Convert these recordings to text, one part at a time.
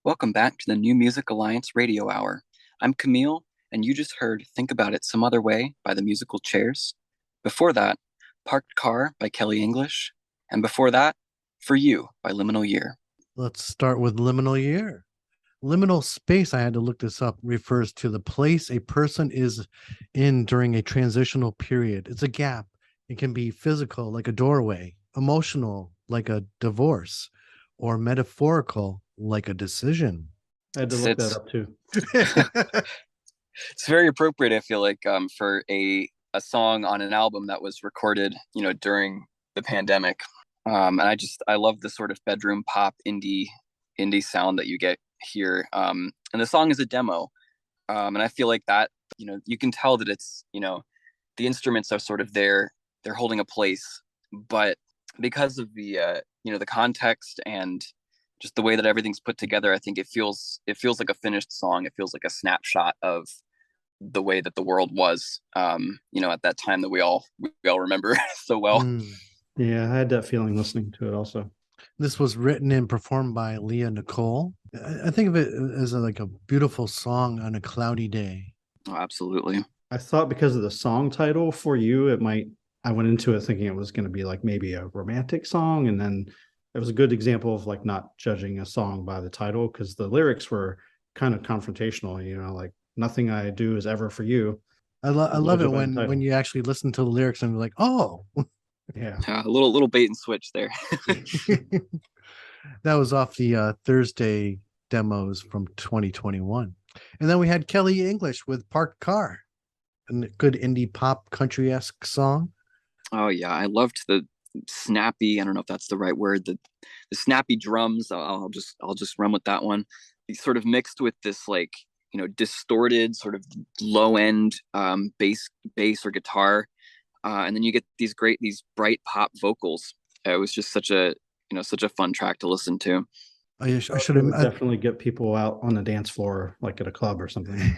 Welcome back to the New Music Alliance Radio Hour. I'm Camille, and you just heard Think About It Some Other Way by the Musical Chairs. Before that, Parked Car by Kelly English. And before that, For You by Liminal Year. Let's start with Liminal Year. Liminal space, I had to look this up, refers to the place a person is in during a transitional period. It's a gap. It can be physical, like a doorway, emotional, like a divorce, or metaphorical, like a decision. I had to look that up too. It's very appropriate, I feel like, for a song on an album that was recorded, during the pandemic. And I love the sort of bedroom pop indie sound that you get here. And the song is a demo. And I feel like that, you can tell that it's, the instruments are sort of there, they're holding a place, but because of the, the context and just the way that everything's put together, I think it feels like a finished song. It feels like a snapshot of the way that the world was, at that time that we all remember so well. Yeah, I had that feeling listening to it also. This was written and performed by Leah Nicole. I think of it as like a beautiful song on a cloudy day. Oh, absolutely. I thought because of the song title, For You, I went into it thinking it was going to be like maybe a romantic song. And then it was a good example of like not judging a song by the title, because the lyrics were kind of confrontational, like nothing I do is ever for you. I love it when you actually listen to the lyrics and you're like, oh, yeah, a little bait and switch there. That was off the Thursday demos from 2021. And then we had Kelly English with Parked Car, a good indie pop country-esque song. Oh yeah, I loved the snappy, I don't know if that's the right word, the snappy drums. I'll just run with that one. It's sort of mixed with this like, distorted sort of low end bass or guitar. And then you get these bright pop vocals. It was just such a fun track to listen to. I should have definitely get people out on the dance floor, like at a club or something.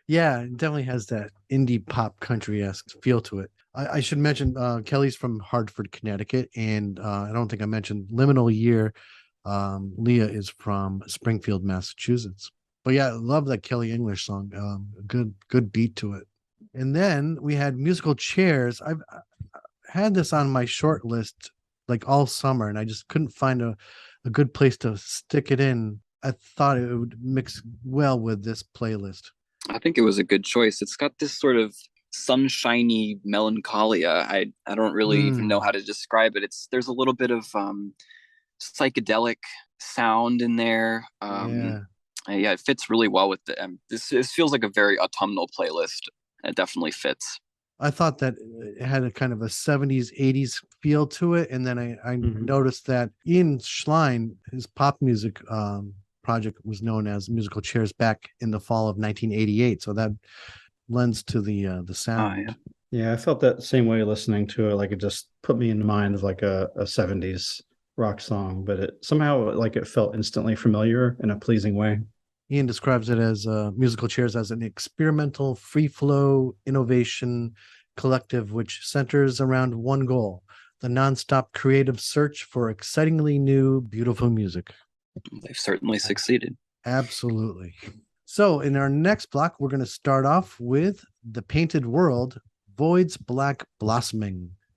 Yeah, it definitely has that indie pop country-esque feel to it. I should mention Kelly's from Hartford, Connecticut, and I don't think I mentioned Liminal Year. Leah is from Springfield, Massachusetts. But yeah, I love that Kelly English song. Good beat to it. And then we had Musical Chairs. I've had this on my short list like all summer, and I just couldn't find a good place to stick it in. I thought it would mix well with this playlist. I think it was a good choice. It's got this sort of sunshiny melancholia. I don't really even know how to describe it. There's a little bit of psychedelic sound in there. Yeah, it fits really well with this feels like a very autumnal playlist. It definitely fits. I thought that it had a kind of a 70s, 80s feel to it. And then I noticed that Ian Schlein, his pop music project was known as Musical Chairs back in the fall of 1988. So that lends to the sound. Yeah, I felt that same way listening to it. Like it just put me in the mind of like a 70s rock song, but it somehow like it felt instantly familiar in a pleasing way. Ian describes it as Musical Chairs as an experimental, free-flow innovation collective which centers around one goal: the nonstop creative search for excitingly new, beautiful music. They've certainly succeeded. Absolutely. So in our next block, we're going to start off with The Painted World, Void's Black Blossoming.